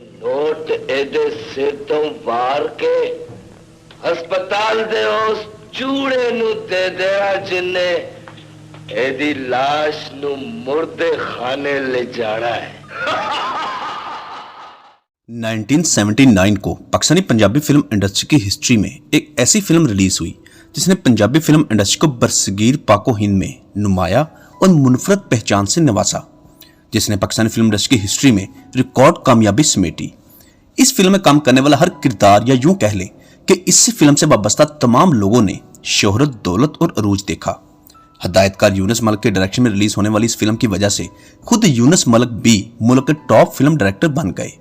Note एदे सिर तो वार के हस्पताल दे उस चूड़े नु दे दिया जिन्ने एदी लाश नु मुर्दे खाने ले जाना है। 1979 को पाकिस्तानी पंजाबी फिल्म इंडस्ट्री की हिस्ट्री में एक ऐसी फिल्म रिलीज हुई जिसने पंजाबी फिल्म इंडस्ट्री को बरसगीर पाको हिंद में नुमाया और मुनफरद पहचान से नवाजा, जिसने पाकिस्तानी फिल्म इंडस्ट्री की हिस्ट्री में रिकॉर्ड कामयाबी समेटी। इस फिल्म में काम करने वाला हर किरदार, या यूं कह ले कि इस फिल्म से वाबस्ता तमाम लोगों ने शोहरत, दौलत और अरूज देखा। हदायतकार यूनुस मलिक के डायरेक्शन में रिलीज होने वाली इस फिल्म की वजह से खुद यूनुस मलिक भी मुल्क के टॉप फिल्म डायरेक्टर बन गए।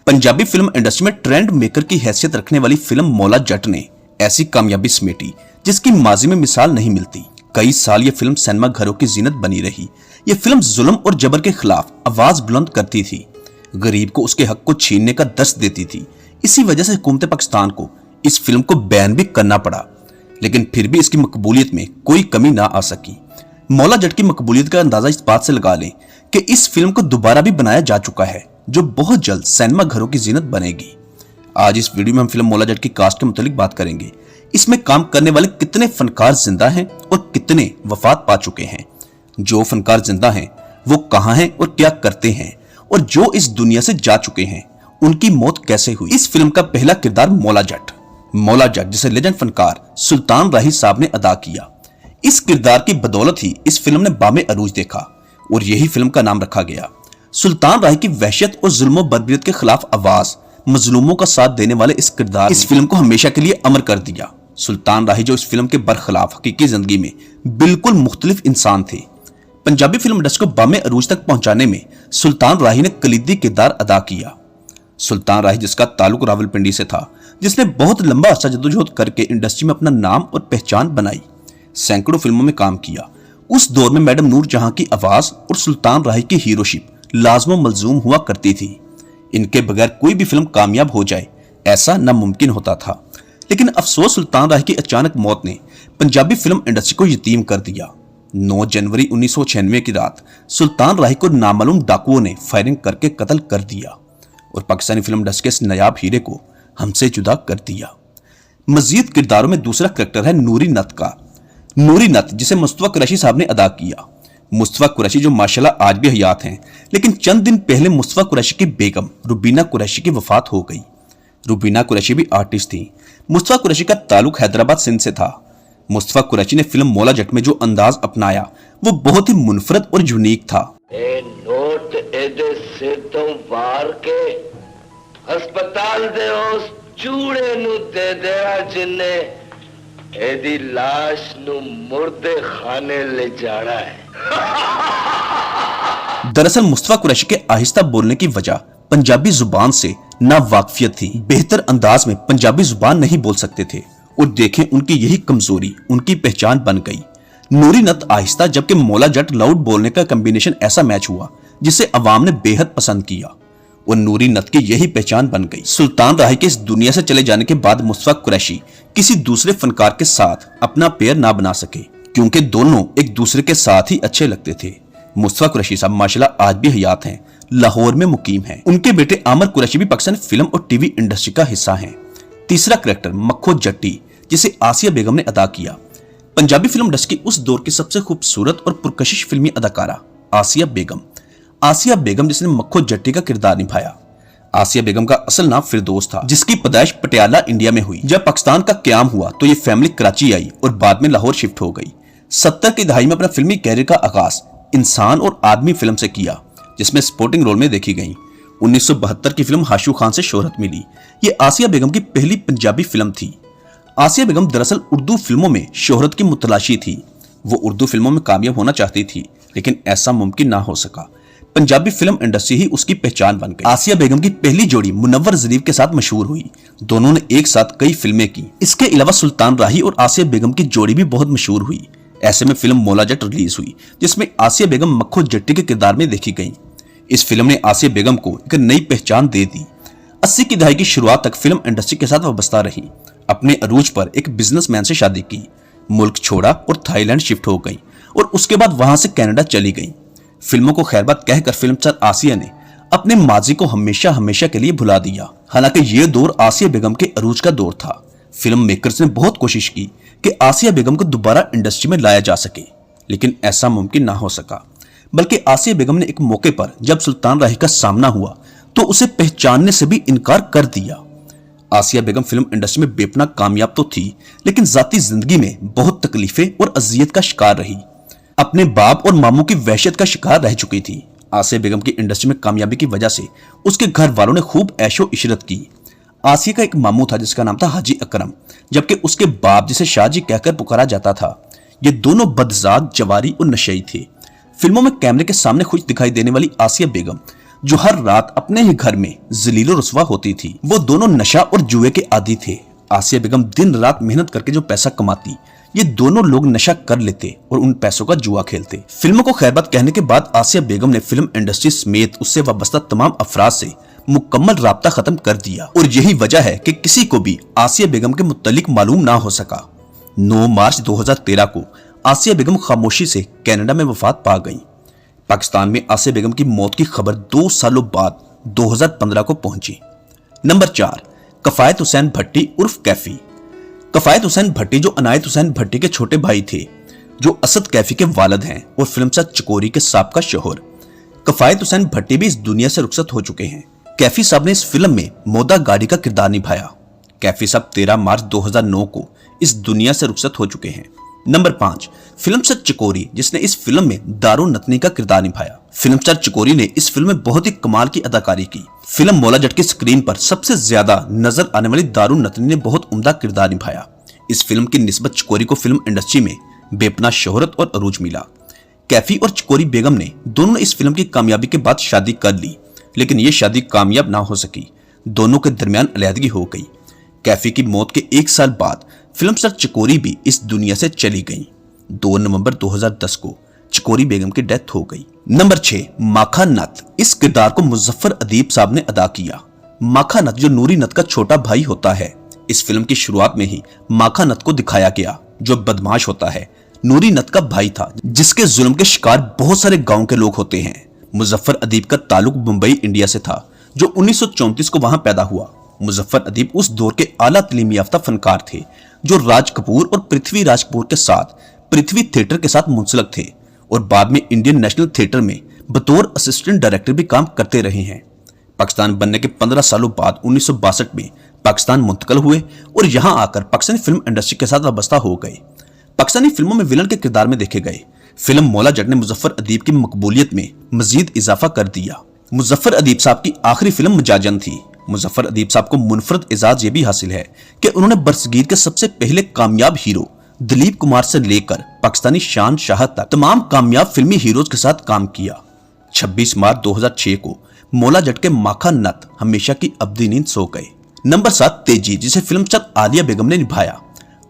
पंजाबी फिल्म इंडस्ट्री में ट्रेंड मेकर की हैसियत रखने वाली फिल्म मौला जट ने ऐसी कामयाबी समेटी जिसकी माजी में मिसाल नहीं मिलती। कई साल ये फिल्म सिनेमा घरों की जीनत बनी रही। ये फिल्म जुल्म और जबर के खिलाफ आवाज बुलंद करती थी, गरीब को उसके हक को छीनने का दस्त देती थी। इसी वजह से हुकूमत पाकिस्तान को इस फिल्म को बैन भी करना पड़ा, लेकिन फिर भी इसकी मकबूलियत में कोई कमी ना आ सकी। मौला जट की मकबूलियत का अंदाजा इस बात से लगा लें कि इस फिल्म को दोबारा भी बनाया जा चुका है, जो बहुत जल्द सिनेमा घरों की जीनत बनेगी। आज इस वीडियो में हम फिल्म मौला जट की कास्ट के मुतालिक बात करेंगे। इसमें काम करने वाले कितने फनकार जिंदा हैं और कितने वफात पा चुके हैं। जो फनकार जिंदा हैं वो कहां हैं और क्या करते हैं, और जो इस दुनिया से जा चुके हैं उनकी मौत कैसे हुई। इस फिल्म का पहला किरदार मौला जट जिसे लेजेंड फनकार सुल्तान राही साहब ने अदा किया। इस किरदार की बदौलत ही इस फिल्म ने बामे अरूज देखा और यही फिल्म का नाम रखा गया। सुल्तान राही की वहशत और जुल्म बर्बरियत के खिलाफ आवाज, मजलूमों का साथ देने वाले इस किरदार इस फिल्म को हमेशा के लिए अमर कर दिया। सुल्तान राही जो इस फिल्म के बरखिलाफ हकीकी जिंदगी में बिल्कुल मुख्तलिफ इंसान थे। पंजाबी फिल्म इंडस्ट्री को बामे अरूज तक पहुंचाने में सुल्तान राही ने कलीदी किरदार अदा किया। सुल्तान राही जिसका ताल्लुक रावलपिंडी से था, जिसने बहुत लंबा अर्सा जद्दोजहद करके इंडस्ट्री में अपना नाम और पहचान बनाई, सैकड़ों फिल्मों में काम किया। उस दौर में मैडम नूर जहां की आवाज और सुल्तान राही की हीरोशिप लाजमो मलजूम हुआ करती थी। इनके बगैर कोई भी फिल्म कामयाब हो जाए ऐसा नामुमकिन होता था। लेकिन अफसोस सुल्तान राही की अचानक मौत ने पंजाबी फिल्म इंडस्ट्री को यतीम कर दिया। 9 जनवरी 1996 की रात सुल्तान राही को नामालूम डाकुओं ने फायरिंग करके कत्ल कर दिया और पाकिस्तानी फिल्म इंडस्ट्री के इस नायाब हीरे को हमसे जुदा कर दिया। मजीद किरदारों में दूसरा करैक्टर है नूरी नत का। नूरी नत जिसे मुस्तफा कुरैशी साहब ने अदा किया। मुस्तफा कुरैशी जो माशाल्लाह आज भी हयात हैं, लेकिन चंद दिन पहले मुस्तफा कुरैशी की बेगम रुबीना कुरैशी की वफात हो गई। रुबीना कुरैशी भी आर्टिस्ट थी। मुस्तफा कुरैशी का ताल्लुक हैदराबाद सिंध से था। मुस्तफा कुरैशी ने फिल्म मौला जट में जो अंदाज अपनाया वो बहुत ही मुनफरद और यूनिक था। नोट एदे सिर तो वार के हस्पताल दे उस चूड़े नु दे दिया जिन्ने एदी लाश नु मुर्दे खाने ले जाना है। दरअसल मुस्तफा कुरैशी के आहिस्ता बोलने की वजह पंजाबी जुबान से नावाकिफियत थी। बेहतर अंदाज में पंजाबी जुबान नहीं बोल सकते थे और देखें उनकी यही कमजोरी उनकी पहचान बन गई। नूरी नत आहिस्ता, जबकि मौला जट लाउड बोलने का कॉम्बिनेशन ऐसा मैच हुआ जिसे अवाम ने बेहद पसंद किया और नूरी नत की यही पहचान बन गई। सुल्तान राही के इस दुनिया से चले जाने के बाद मुस्तफा कुरैशी किसी दूसरे फनकार के साथ अपना पेयर ना बना सके, क्योंकि दोनों एक दूसरे के साथ ही अच्छे लगते थे। मुस्तफा कुरैशी साहब माशाल्लाह आज भी हयात हैं, लाहौर में मुकीम हैं। उनके बेटे आमर कुरैशी भी पाकिस्तानी फिल्म और टीवी इंडस्ट्री का हिस्सा हैं। तीसरा करैक्टर मक्खो जट्टी जिसे आसिया बेगम ने अदा किया। पंजाबी फिल्म इंडस्ट्री की उस दौर की सबसे खूबसूरत और पुरकशिश फिल्मी अदाकारा आसिया बेगम जिसने मक्खो जट्टी का किरदार निभाया। आसिया बेगम का असल नाम फिरदौस था, जिसकी पैदाइश पटियाला इंडिया में हुई। जब पाकिस्तान का क्याम हुआ तो ये फैमिली कराची आई और बाद में लाहौर शिफ्ट हो गई। 70 की दहाई में अपना फिल्मी कैरियर का आगाज इंसान और आदमी फिल्म से किया, जिसमें सपोर्टिंग रोल में देखी गई। 1972 की फिल्म हाशू खान से शोहरत मिली। ये आसिया बेगम की पहली पंजाबी फिल्म थी। आसिया बेगम दरअसल उर्दू फिल्मों में शोहरत की मुतलाशी थी। वो उर्दू फिल्मों में कामयाब होना चाहती थी, लेकिन ऐसा मुमकिन ना हो सका। पंजाबी फिल्म इंडस्ट्री ही उसकी पहचान बन गई। आसिया बेगम की पहली जोड़ी मुनव्वर ज़रीफ के साथ मशहूर हुई। दोनों ने एक साथ कई फिल्में की। इसके अलावा सुल्तान राही और आसिया बेगम की जोड़ी भी बहुत मशहूर हुई। ऐसे में फिल्म मौला जट रिलीज हुई, जिसमें आसिया बेगम मक्खो जट्टी के किरदार में देखी गई। इस फिल्म ने आसिया बेगम को एक नई पहचान दे दी। 80 की दहाई की शुरुआत तक फिल्म इंडस्ट्री के साथ वाबस्ता रही। अपने अरूज पर एक बिजनेसमैन से शादी की, मुल्क छोड़ा और थाईलैंड शिफ्ट हो गई और उसके बाद वहां से कनाडा चली गई। फिल्मों को खैरबाद कहकर फिल्म स्टार आसिया ने अपने माजी को हमेशा हमेशा के लिए भुला दिया। हालांकि ये दौर आसिया बेगम के अरूज का दौर था। फिल्म मेकर्स ने बहुत कोशिश की कि आसिया बेगम को दोबारा इंडस्ट्री में लाया जा सके, लेकिन ऐसा मुमकिन ना हो सका। बल्कि आसिया बेगम ने एक मौके पर जब सुल्तान राही का सामना हुआ तो उसे पहचानने से भी इनकार कर दिया। आसिया बेगम फिल्म इंडस्ट्री में बेपनाह कामयाब तो थी, लेकिन जाती जिंदगी में बहुत तकलीफें और अजियत का शिकार रही। अपने बाप और मामू की वहशत का शिकार रह चुकी थी। आसिया बेगम की इंडस्ट्री में कामयाबी की वजह से उसके घर वालों ने खूब ऐशो इशरत की। आसिया का एक मामू था जिसका नाम था हाजी अकरम, जबकि उसके बाप जिसे शाहजी कहकर पुकारा जाता था। ये दोनों बदजात, जवारी और नशई थे। फिल्मों में कैमरे के सामने खुश दिखाई देने वाली आसिया बेगम, जो हर रात अपने ही घर में जलीलो रुस्वा होती थी, वो दोनों नशा और जुए के आदी थे। आसिया बेगम दिन रात मेहनत करके जो पैसा कमाती, ये दोनों लोग नशा कर लेते और उन पैसों का जुआ खेलते। फिल्मों को खैरबाद कहने के बाद आसिया बेगम ने फिल्म इंडस्ट्री समेत उससे वाबस्ता तमाम अफराद से मुकम्मल राब्ता खत्म कर दिया, और यही वजह है कि किसी को भी आसिया बेगम के मुत्तलिक मालूम ना हो सका। 9 मार्च 2013 को आसिया बेगम खामोशी से कनाडा में वफात पा गई। पाकिस्तान में आसिया बेगम की मौत की खबर 2 सालों बाद 2015 को पहुंची। नंबर 4, कफायत हुसैन भट्टी उर्फ कैफी। कफायत हुसैन भट्टी जो अनायत हुसैन भट्टी के छोटे भाई थे, जो असद कैफी के वालिद हैं और फिल्मसाज चकोरी के साबका शोहर। कफायत हुसैन भट्टी भी इस दुनिया से रुखसत हो चुके हैं। कैफी साहब ने इस फिल्म में मोदा गाड़ी का किरदार निभाया। कैफी साहब 13 मार्च 2009 को इस दुनिया से रुखसत हो चुके हैं। नंबर 5, फिल्मसाज चकोरी, जिसने इस फिल्म में दारू नतनी का किरदार निभाया। फिल्मसाज चकोरी ने इस फिल्म में बहुत ही कमाल की अदाकारी की। फिल्म मौला जट की स्क्रीन पर सबसे ज्यादा नजर आने वाली दारू नतनी ने बहुत उम्दा किरदार निभाया। इस फिल्म की निस्बत चकोरी को फिल्म इंडस्ट्री में बेपनाह शोहरत और अरूज मिला। कैफी और चकोरी बेगम ने दोनों इस फिल्म की कामयाबी के बाद शादी कर ली, लेकिन ये शादी कामयाब ना हो सकी। दोनों के दरमियान अलहदगी हो गई। कैफी की मौत के 1 साल बाद फिल्मस्टार चकोरी भी इस दुनिया से चली गई। 2 नवंबर 2010 को चकोरी बेगम की डेथ हो गई। नंबर 6, माखा नत। इस किरदार को मुजफ्फर अदीब साहब ने अदा किया। माखा नत जो नूरी नत का छोटा भाई होता है। इस फिल्म की शुरुआत में ही माखा नत को दिखाया गया, जो बदमाश होता है। नूरी नत का भाई था, जिसके जुल्म के शिकार बहुत सारे गांव के लोग होते हैं। मुजफ्फर अदीब का ताल्लुक मुंबई इंडिया से था, जो 1934 को वहां पैदा हुआ। मुजफ्फर अदीब उस दौर के आला तालीम याफ्ता फनकार थे, जो राज कपूर और पृथ्वी राज कपूर के साथ पृथ्वी थिएटर के साथ मुंसलक थे, और बाद में इंडियन नेशनल थिएटर में बतौर असिस्टेंट डायरेक्टर भी काम करते रहे हैं। पाकिस्तान बनने के 15 सालों बाद 1962 में पाकिस्तान मुंतकिल हुए और यहां आकर पाकिस्तानी फिल्म इंडस्ट्री के साथ वाबस्ता हो गए। पाकिस्तानी फिल्मों में विलन के किरदार में देखे गए। फिल्म मौला जट ने मुजफ्फर अदीब की मकबूलियत में मजीद इजाफा कर दिया। मुजफ्फर अदीब साहब की आखिरी फिल्म मजाजन थी। मुजफ्फर अदीब साहब को मुनफरद एजाज ये भी हासिल है कि उन्होंने बरसगीर के सबसे पहले कामयाब हीरो दिलीप कुमार से लेकर पाकिस्तानी शहंशाह तक तमाम कामयाब फिल्मी हीरोज के साथ काम किया। 26 मार्च 2006 को मौला जट के माखा नत हमेशा की अब्दी नींद सो गए। नंबर 7, तेजी, जिसे फिल्मस्टार आलिया बेगम ने निभाया।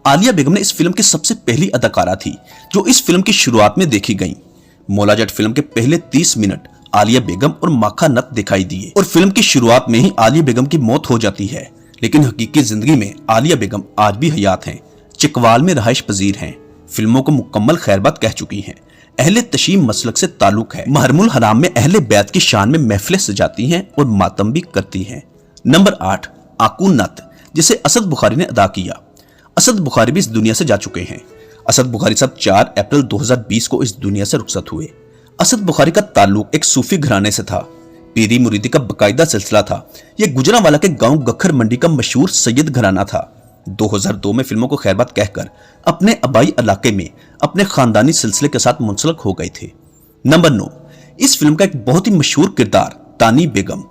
आलिया बेगम ने इस फिल्म की सबसे पहली अदाकारा थी, जो इस फिल्म की शुरुआत में देखी गई। मौला जट फिल्म के पहले 30 मिनट आलिया बेगम और माखा नत दिखाई दिए, और फिल्म की शुरुआत में ही आलिया बेगम की मौत हो जाती है। लेकिन हकीकी जिंदगी में आलिया बेगम आज भी हयात हैं, चिकवाल में रहाइश पजीर हैं, फिल्मों को मुकम्मल खैरबाद कह चुकी हैं, अहले तशीम मसलक से ताल्लुक है, महरमुल हराम में अहले बैत की शान में महफिलें सजाती हैं और मातम भी करती हैं। नंबर 8, आकू नत, जिसे असद बुखारी ने अदा किया। असद बुखारी भी इस दुनिया से जा चुके हैं। असद बुखारी साहब 4 अप्रैल 2020 को इस दुनिया से रुखसत हुए। असद बुखारी का ताल्लुक एक सूफी घराने से था। पीरी मुरीदी का बकायदा सिलसिला था। यह गुजरांवाला के गांव गखर मंडी का मशहूर सैयद घराना था। 2002 में फिल्मों को खैरबाद कहकर अपने आबाई इलाके में अपने खानदानी सिलसिले के साथ मुंसलक हो गए थे। नंबर 9, इस फिल्म का एक बहुत ही मशहूर किरदार तानी बेगम।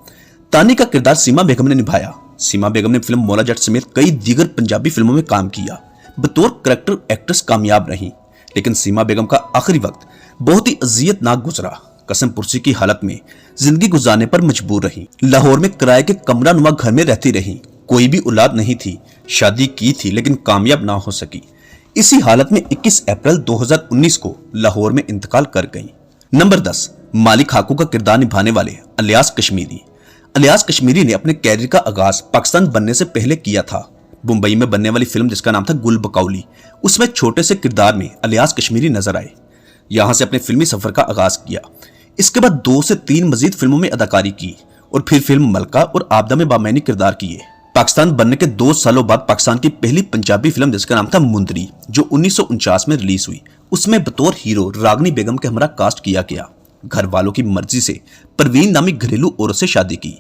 तानी का किरदार सीमा बेगम ने निभाया। सीमा बेगम ने फिल्म मौला जट समेत कई दीगर पंजाबी फिल्मों में काम किया। बतौर करैक्टर एक्ट्रेस कामयाब रही, लेकिन सीमा बेगम का आखिरी वक्त बहुत ही अजियतनाक गुजरा। कसम पुरसी की हालत में जिंदगी गुजारने पर मजबूर रही। लाहौर में किराए के कमरा नुमा घर में रहती रही। कोई भी औलाद नहीं थी। शादी की थी लेकिन कामयाब ना हो सकी। इसी हालत में 21 अप्रैल 2019 को लाहौर में इंतकाल कर गई। नंबर 10, मालिक हाकू का किरदार निभाने वाले अलियास कश्मीरी। अलियास कश्मीरी ने अपने कैरियर का आगाज पाकिस्तान बनने से पहले किया था। मुंबई में बनने वाली फिल्म जिसका नाम था गुल बकौली, उसमें छोटे से किरदार में अलियास कश्मीरी नजर आए। यहां से अपने फिल्मी सफर का आगाज किया। इसके बाद 2 से 3 मजीद फिल्मों में अदाकारी की और फिर फिल्म मलका और आपदा में बामैनी किरदार किए। पाकिस्तान बनने के 2 सालों बाद पाकिस्तान की पहली पंजाबी फिल्म जिसका नाम था मुंदरी, जो 1949 में रिलीज हुई, उसमें बतौर हीरो रागनी बेगम के हमरा कास्ट किया गया। घर वालों की मर्जी से परवीन नामी घरेलू औरत से शादी की,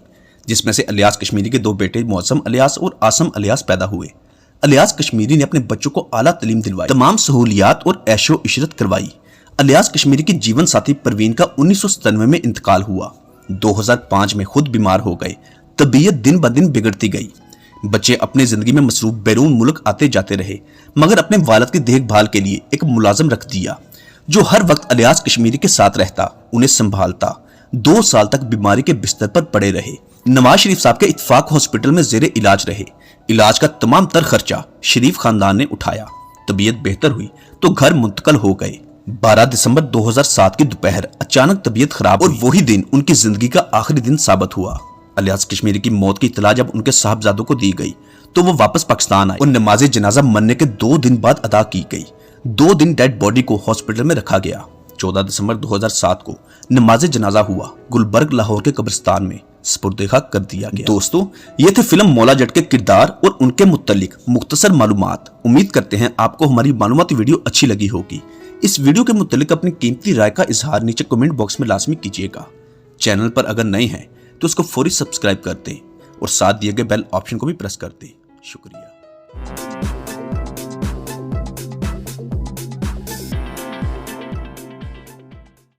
जिसमें से अलियास कश्मीरी के 2 बेटे मौसम अलियास और आसम अलियास पैदा हुए। अलियास कश्मीरी ने अपने बच्चों को आला तालीम दिलवाई, तमाम सहूलियात और ऐशो इशरत करवाई। अलियास कश्मीरी की जीवन साथी परवीन का 1997 में इंतकाल हुआ। 2005 में खुद बीमार हो गए। तबीयत दिन ब दिन बिगड़ती गई। बच्चे अपनी जिंदगी में मसरूफ बैरून मुल्क आते जाते रहे, मगर अपने वालिद की देखभाल के लिए एक मुलाजिम रख दिया जो हर वक्त अलियास कश्मीरी के साथ रहता, उन्हें संभालता। 2 साल तक बीमारी के बिस्तर पर पड़े रहे। नवाज शरीफ साहब के इत्तेफाक हॉस्पिटल में जेरे इलाज रहे। इलाज का तमाम तर खर्चा शरीफ खानदान ने उठाया। तबीयत बेहतर हुई तो घर मुंतकल हो गए। 12 दिसंबर 2007 की दोपहर अचानक तबीयत खराब और वही दिन उनकी जिंदगी का आखिरी दिन साबित हुआ। अलियास कश्मीरी की मौत की इत्तला जब उनके साहबजादों को दी गई तो वो वापस पाकिस्तान आए और नमाज जनाजा मरने के 2 दिन बाद अदा की गई। 2 दिन डेड बॉडी को हॉस्पिटल में रखा गया। 14 दिसंबर 2007 को नमाज जनाजा हुआ। गुलबर्ग लाहौर के कब्रिस्तान में सुपुर्द-ए खाक कर दिया गया। दोस्तों, ये थे फिल्म मौला जट के किरदार और उनके मुत्तलिक मुख्तसर मालूमात। उम्मीद करते हैं आपको हमारी मालूमाती वीडियो अच्छी लगी होगी। इस वीडियो के मुत्तलिक अपनी कीमती राय का इजहार नीचे कमेंट बॉक्स में लाजमी कीजिएगा। चैनल पर अगर नए हैं तो उसको फौरी सब्सक्राइब कर दें और साथ दिए गए बेल ऑप्शन को भी प्रेस कर दें। शुक्रिया।